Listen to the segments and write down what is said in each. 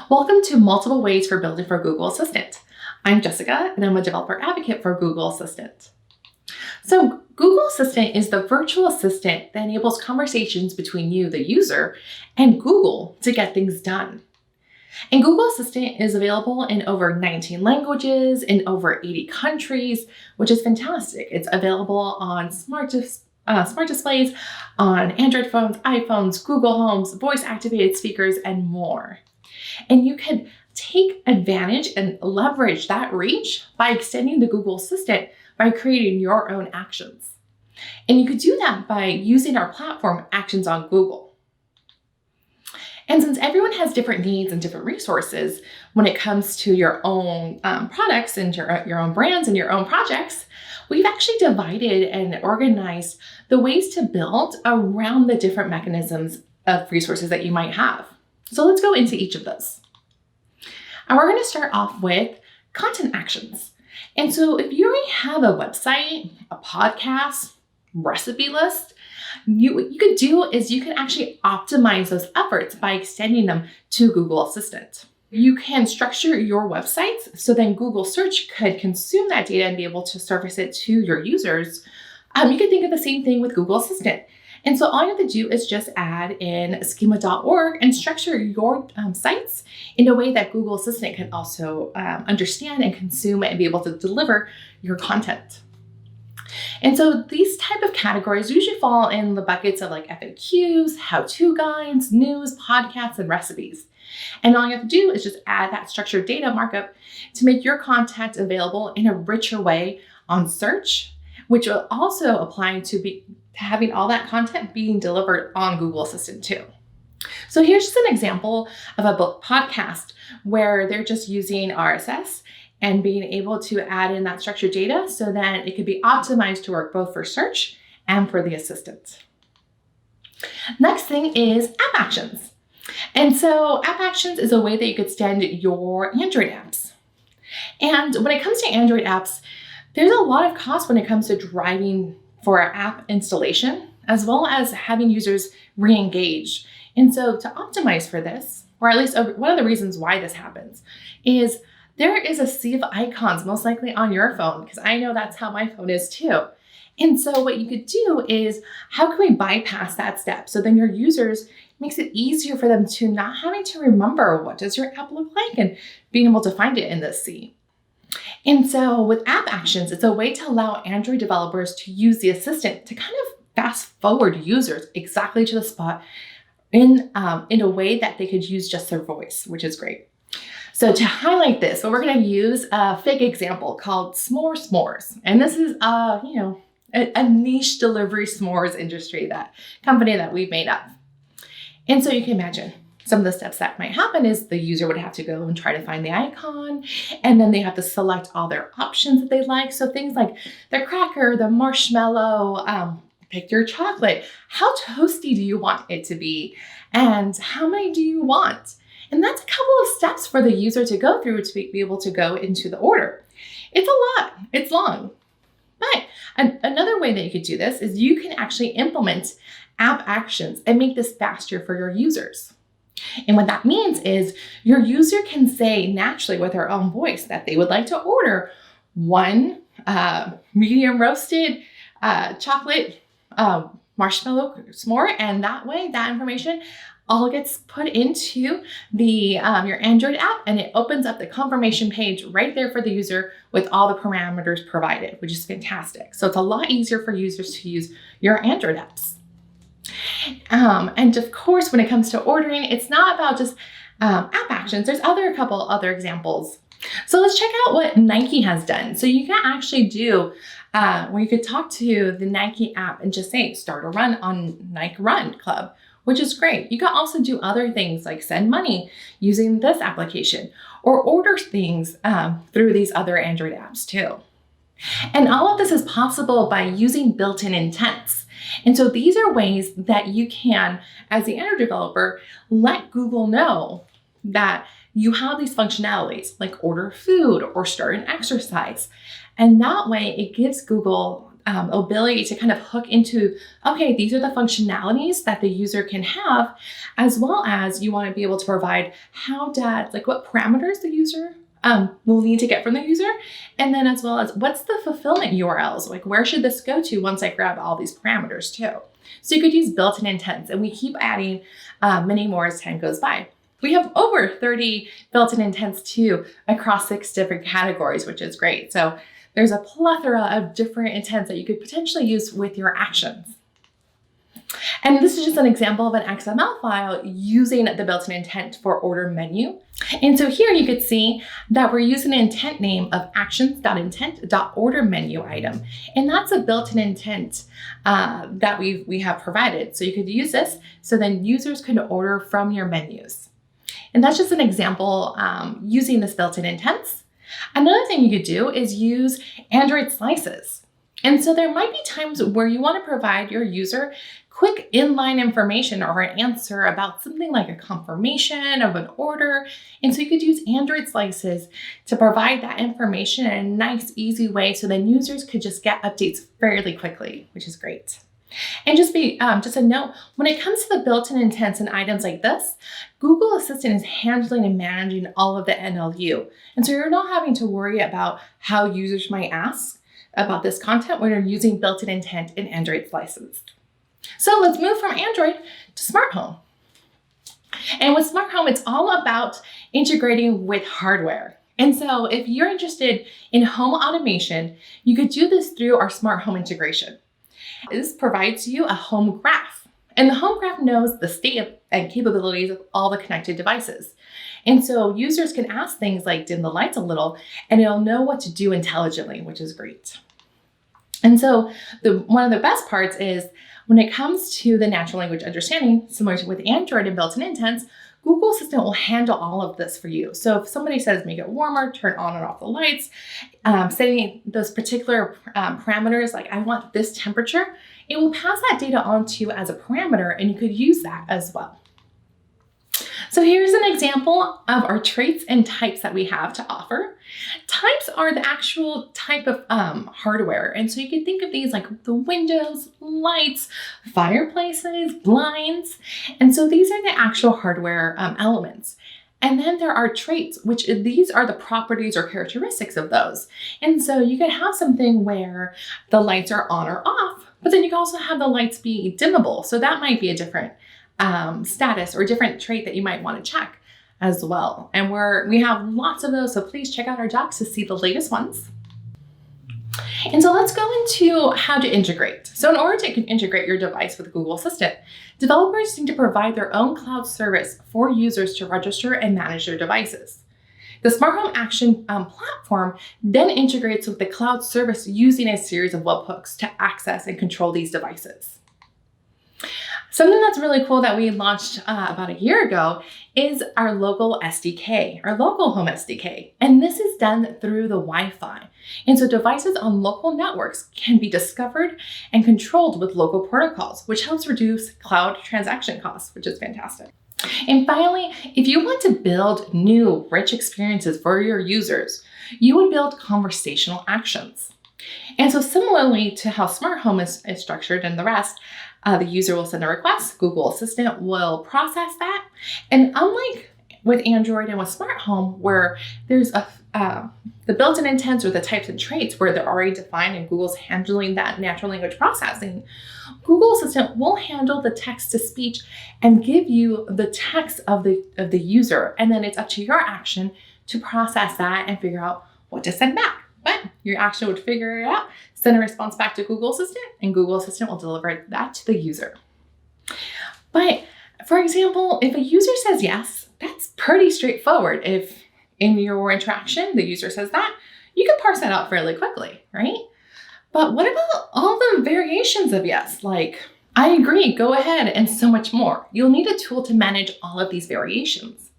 Welcome to Multiple Ways for Building for Google Assistant. I'm Jessica, and I'm a developer advocate for Google Assistant. So Google Assistant is the virtual assistant that enables conversations between you, the user, and Google to get things done. And Google Assistant is available in over 19 languages, in over 80 countries, which is fantastic. It's available on smart displays, on Android phones, iPhones, Google Homes, voice-activated speakers, and more. And you can take advantage and leverage that reach by extending the Google Assistant by creating your own actions. And you could do that by using our platform, Actions on Google. And since everyone has different needs and different resources when it comes to your own products and your own brands and your own projects, we've actually divided and organized the ways to build around the different mechanisms of resources that you might have. So let's go into each of those. And we're going to start off with content actions. And so if you already have a website, a podcast, recipe list, what you could do is you can actually optimize those efforts by extending them to Google Assistant. You can structure your websites so then Google Search could consume that data and be able to surface it to your users. You can think of the same thing with Google Assistant. And so all you have to do is just add in schema.org and structure your sites in a way that Google Assistant can also understand and consume and be able to deliver your content. And so these type of categories usually fall in the buckets of like FAQs, how-to guides, news, podcasts, and recipes. And all you have to do is just add that structured data markup to make your content available in a richer way on search, which will also apply to having all that content being delivered on Google Assistant too. So here's just an example of a podcast where they're just using RSS and being able to add in that structured data so that it could be optimized to work both for search and for the assistant. Next thing is app actions. And so app actions is a way that you could extend your Android apps. And when it comes to Android apps, there's a lot of cost when it comes to driving for app installation, as well as having users re-engage. And so to optimize for this, or at least one of the reasons why this happens, is there is a sea of icons most likely on your phone, because I know that's how my phone is too. And so what you could do is, how can we bypass that step? So then your users, makes it easier for them to not having to remember what does your app look like and being able to find it in this sea. And so with app actions, it's a way to allow Android developers to use the assistant to kind of fast forward users exactly to the spot in a way that they could use just their voice, which is great. So to highlight this, what we're going to use a fake example called S'mores. And this is a niche delivery s'mores company that we've made up. And so you can imagine some of the steps that might happen is the user would have to go and try to find the icon, and then they have to select all their options that they like. So things like the cracker, the marshmallow, pick your chocolate. How toasty do you want it to be? And how many do you want? And that's a couple of steps for the user to go through to be able to go into the order. It's a lot, it's long. But another way that you could do this is you can actually implement app actions and make this faster for your users. And what that means is your user can say naturally with their own voice that they would like to order one medium roasted chocolate marshmallow s'more, and that way that information all gets put into the your Android app, and it opens up the confirmation page right there for the user with all the parameters provided, which is fantastic. So it's a lot easier for users to use your Android apps. And of course, when it comes to ordering, it's not about just app actions. There's a couple other examples. So let's check out what Nike has done. So you can actually do where you could talk to the Nike app and just say, start a run on Nike Run Club, which is great. You can also do other things like send money using this application or order things through these other Android apps too. And all of this is possible by using built-in intents. And so these are ways that you can, as the Android developer, let Google know that you have these functionalities like order food or start an exercise. And that way it gives Google ability to kind of hook into, okay, these are the functionalities that the user can have, as well as you want to be able to provide what parameters the user will need to get from the user. And then as well as what's the fulfillment URLs? Like where should this go to once I grab all these parameters too? So you could use built-in intents, and we keep adding many more as time goes by. We have over 30 built-in intents too across 6 different categories, which is great. So there's a plethora of different intents that you could potentially use with your actions. And this is just an example of an XML file using the built-in intent for order menu. And so here you could see that we're using an intent name of actions.intent.order menu item. And that's a built-in intent that we have provided. So you could use this so then users can order from your menus. And that's just an example using this built-in intents. Another thing you could do is use Android slices. And so there might be times where you want to provide your user quick inline information or an answer about something like a confirmation of an order. And so you could use Android slices to provide that information in a nice, easy way so then users could just get updates fairly quickly, which is great. And just a note, when it comes to the built-in intents and items like this, Google Assistant is handling and managing all of the NLU. And so you're not having to worry about how users might ask about this content when you're using built-in intent in Android slices. So let's move from Android to smart home. And with smart home, it's all about integrating with hardware. And so if you're interested in home automation, you could do this through our smart home integration. This provides you a home graph, and the home graph knows the state and capabilities of all the connected devices. And so users can ask things like dim the lights a little, and it'll know what to do intelligently, which is great. And so one of the best parts is when it comes to the natural language understanding, similar to with Android and built-in intents, Google Assistant will handle all of this for you. So if somebody says make it warmer, turn on and off the lights, setting those particular parameters, like I want this temperature, it will pass that data on to you as a parameter, and you could use that as well. So here's an example of our traits and types that we have to offer. Types are the actual type of hardware. And so you can think of these like the windows, lights, fireplaces, blinds. And so these are the actual hardware elements. And then there are traits, which these are the properties or characteristics of those. And so you could have something where the lights are on or off, but then you can also have the lights be dimmable. So that might be a different status or different trait that you might want to check as well. And we have lots of those, so please check out our docs to see the latest ones. And so let's go into how to integrate. So in order to integrate your device with Google Assistant, developers need to provide their own cloud service for users to register and manage their devices. The Smart Home Action platform then integrates with the cloud service using a series of webhooks to access and control these devices. Something that's really cool that we launched about a year ago is our local SDK, our local home SDK. And this is done through the Wi-Fi. And so devices on local networks can be discovered and controlled with local protocols, which helps reduce cloud transaction costs, which is fantastic. And finally, if you want to build new, rich experiences for your users, you would build conversational actions. And so similarly to how Smart Home is structured and the rest, the user will send a request, Google Assistant will process that. And unlike with Android and with Smart Home, where there's the built-in intents or the types and traits where they're already defined and Google's handling that natural language processing, Google Assistant will handle the text-to-speech and give you the text of the user. And then it's up to your action to process that and figure out what to send back. But your action would figure it out, send a response back to Google Assistant, and Google Assistant will deliver that to the user. But for example, if a user says yes, that's pretty straightforward. If in your interaction, the user says that, you can parse that out fairly quickly, right? But what about all the variations of yes, like I agree, go ahead, and so much more? You'll need a tool to manage all of these variations.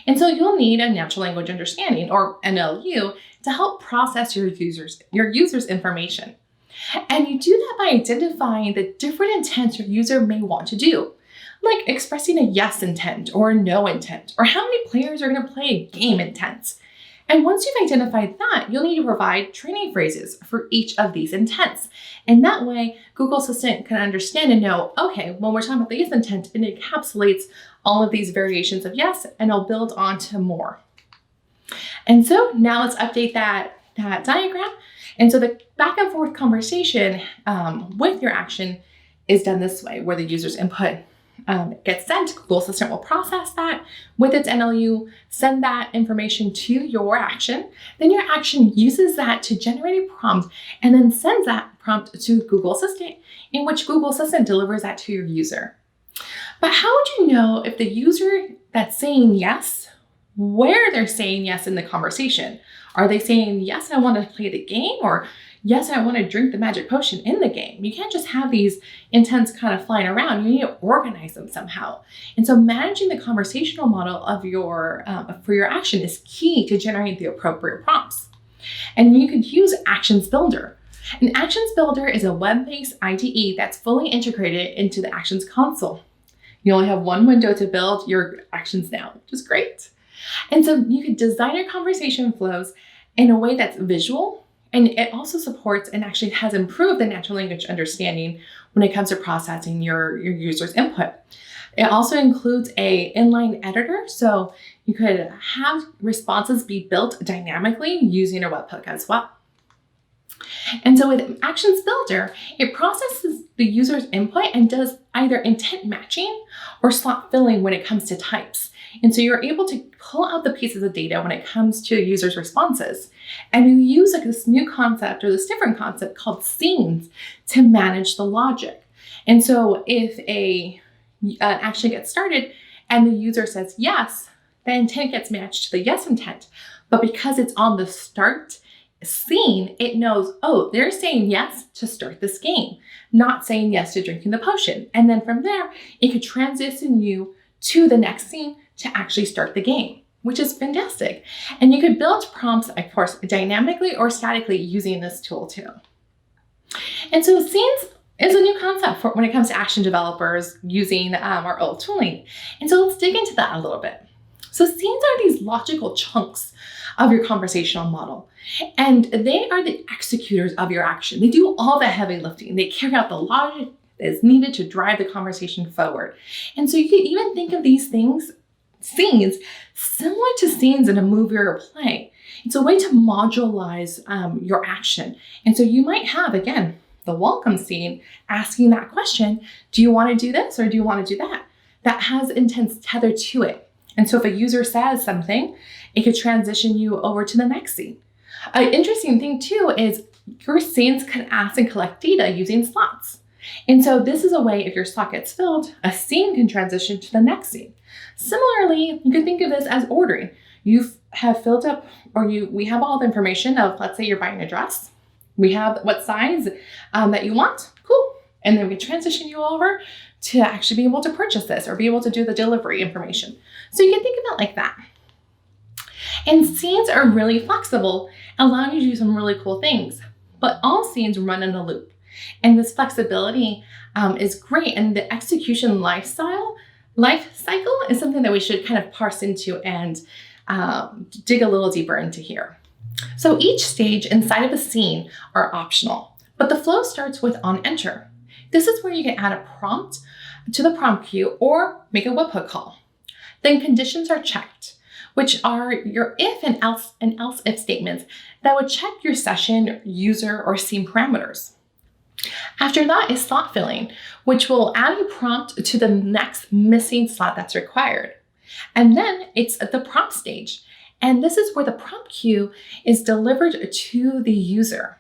And so you'll need a natural language understanding, or NLU, to help process your user's information. And you do that by identifying the different intents your user may want to do, like expressing a yes intent or a no intent, or how many players are going to play a game intent. And once you've identified that, you'll need to provide training phrases for each of these intents. And that way, Google Assistant can understand and know, okay, when we're talking about the yes intent, it encapsulates all of these variations of yes, and it'll build on to more. And so now let's update that diagram. And so the back and forth conversation with your action is done this way, where the user's input gets sent. Google Assistant will process that with its NLU, send that information to your action. Then your action uses that to generate a prompt and then sends that prompt to Google Assistant, in which Google Assistant delivers that to your user. But how would you know if the user that's saying yes, where they're saying yes in the conversation? Are they saying, yes, I want to play the game, or yes, I want to drink the magic potion in the game? You can't just have these intents kind of flying around. You need to organize them somehow. And so managing the conversational model of your for your action is key to generate the appropriate prompts. And you could use Actions Builder. An Actions Builder is a web-based IDE that's fully integrated into the Actions console. You only have one window to build your actions now, which is great. And so you could design your conversation flows in a way that's visual, and it also supports and actually has improved the natural language understanding when it comes to processing your user's input. It also includes an inline editor, so you could have responses be built dynamically using a webhook as well. And so with Actions Builder, it processes the user's input and does either intent matching or slot filling when it comes to types. And so you're able to pull out the pieces of data when it comes to a user's responses. And you use this new concept, or this different concept called scenes, to manage the logic. And so if an action gets started and the user says yes, the intent gets matched to the yes intent. But because it's on the start scene, it knows, oh, they're saying yes to start this game, not saying yes to drinking the potion. And then from there, it could transition you to the next scene to actually start the game, which is fantastic. And you could build prompts, of course, dynamically or statically using this tool too. And so scenes is a new concept for when it comes to action developers using our old tooling. And so let's dig into that a little bit. So scenes are these logical chunks of your conversational model, and they are the executors of your action. They do all the heavy lifting. They carry out the logic that is needed to drive the conversation forward. And so you can even think of these things, scenes, similar to scenes in a movie or a play. It's a way to modularize your action. And so you might have, again, the welcome scene asking that question, do you want to do this or do you want to do that? That has intents tethered to it. And so if a user says something, it could transition you over to the next scene. An interesting thing too is your scenes can ask and collect data using slots. And so this is a way, if your slot gets filled, a scene can transition to the next scene. Similarly, you can think of this as ordering. You have filled up, we have all the information of, let's say you're buying a dress. We have what size that you want. Cool. And then we transition you over to actually be able to purchase this or be able to do the delivery information. So you can think of it like that. And scenes are really flexible, allowing you to do some really cool things. But all scenes run in a loop. And this flexibility is great. And the execution life cycle is something that we should kind of parse into and dig a little deeper into here. So each stage inside of a scene are optional, but the flow starts with on enter. This is where you can add a prompt to the prompt queue or make a webhook call. Then conditions are checked, which are your if and else if statements that would check your session, user, or scene parameters. After that is slot filling, which will add a prompt to the next missing slot that's required. And then it's the prompt stage. And this is where the prompt queue is delivered to the user.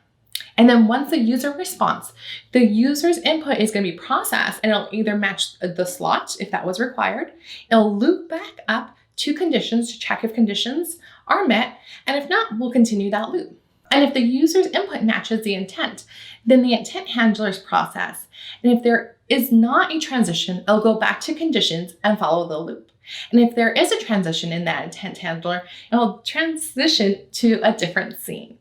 And then once the user responds, the user's input is going to be processed, and it'll either match the slot if that was required. It'll loop back up to conditions to check if conditions are met. And if not, we'll continue that loop. And if the user's input matches the intent, then the intent handler's process. And if there is not a transition, it'll go back to conditions and follow the loop. And if there is a transition in that intent handler, it'll transition to a different scene.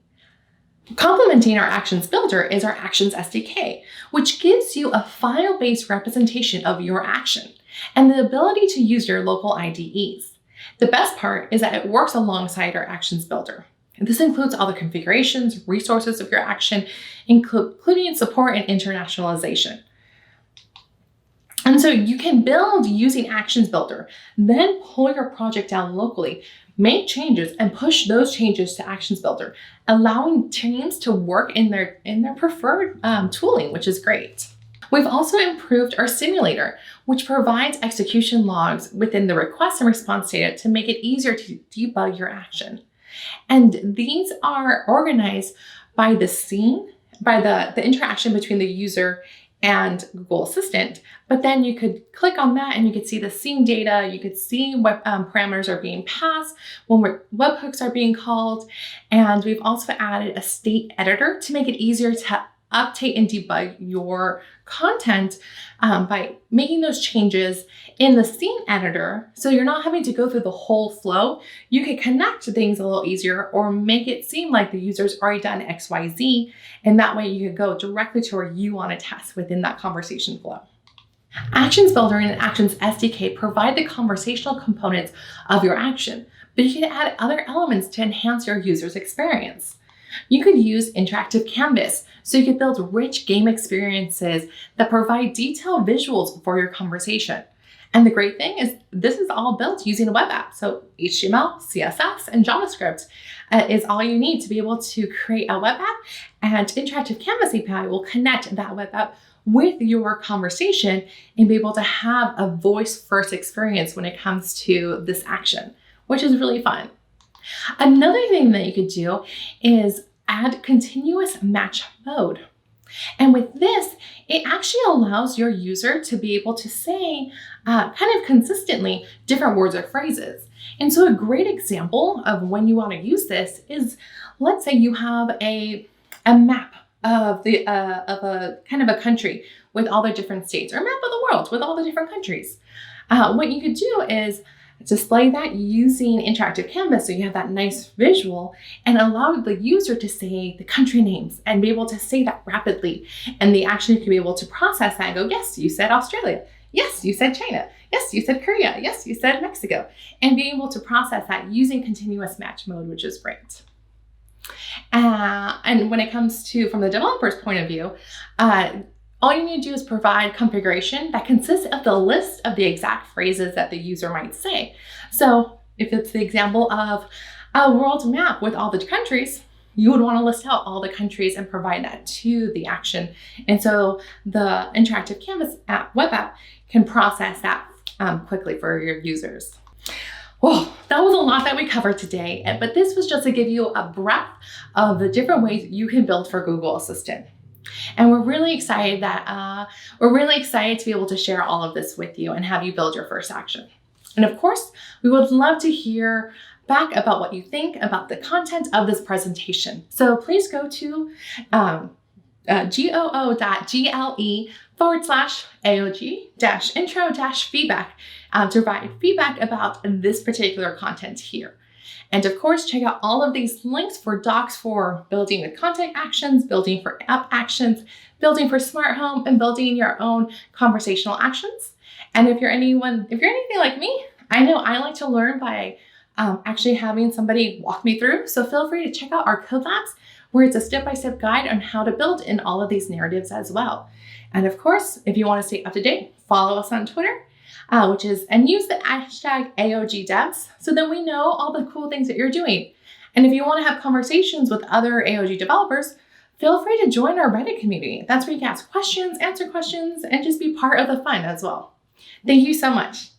Complementing our Actions Builder is our Actions SDK, which gives you a file-based representation of your action and the ability to use your local IDEs. The best part is that it works alongside our Actions Builder. And this includes all the configurations, resources of your action, including support and internationalization. And so you can build using Actions Builder, then pull your project down locally, make changes, and push those changes to Actions Builder, allowing teams to work in their preferred tooling, which is great. We've also improved our simulator, which provides execution logs within the request and response data to make it easier to debug your action. And these are organized by the scene, by the interaction between the user and Google Assistant. But then you could click on that and you could see the scene data. You could see what parameters are being passed, when webhooks are being called. And we've also added a state editor to make it easier to update and debug your content by making those changes in the scene editor. So you're not having to go through the whole flow. You can connect things a little easier or make it seem like the user's already done XYZ. And that way you can go directly to where you want to test within that conversation flow. Actions Builder and Actions SDK provide the conversational components of your action, but you can add other elements to enhance your user's experience. You could use interactive canvas, so you could build rich game experiences that provide detailed visuals for your conversation. And the great thing is this is all built using a web app. So HTML, CSS, and JavaScript is all you need to be able to create a web app, and Interactive Canvas API will connect that web app with your conversation and be able to have a voice-first experience when it comes to this action, which is really fun. Another thing that you could do is add continuous match mode. And with this, it actually allows your user to be able to say kind of consistently different words or phrases. And so a great example of when you want to use this is, let's say you have a map of a kind of a country with all the different states, or a map of the world with all the different countries. What you could do is display that using Interactive Canvas, so you have that nice visual, and allow the user to say the country names and be able to say that rapidly. And they actually can be able to process that and go, yes, you said Australia. Yes, you said China. Yes, you said Korea. Yes, you said Mexico. And be able to process that using continuous match mode, which is great. And when it comes to, from the developer's point of view, all you need to do is provide configuration that consists of the list of the exact phrases that the user might say. So if it's the example of a world map with all the countries, you would want to list out all the countries and provide that to the action. And so the Interactive Canvas web app can process that quickly for your users. Whoa, that was a lot that we covered today, but this was just to give you a breadth of the different ways you can build for Google Assistant. And we're really excited to be able to share all of this with you and have you build your first action. And of course, we would love to hear back about what you think about the content of this presentation. So please go to goo.gle/AOG-intro-feedback to provide feedback about this particular content here. And of course, check out all of these links for docs for building with content actions, building for app actions, building for smart home, and building your own conversational actions. And if you're anything like me, I know I like to learn by actually having somebody walk me through. So feel free to check out our Code Labs, where it's a step-by-step guide on how to build in all of these narratives as well. And of course, if you want to stay up to date, follow us on Twitter, and use the hashtag AOGDevs so that we know all the cool things that you're doing. And if you want to have conversations with other AOG developers, feel free to join our Reddit community. That's where you can ask questions, answer questions, and just be part of the fun as well. Thank you so much.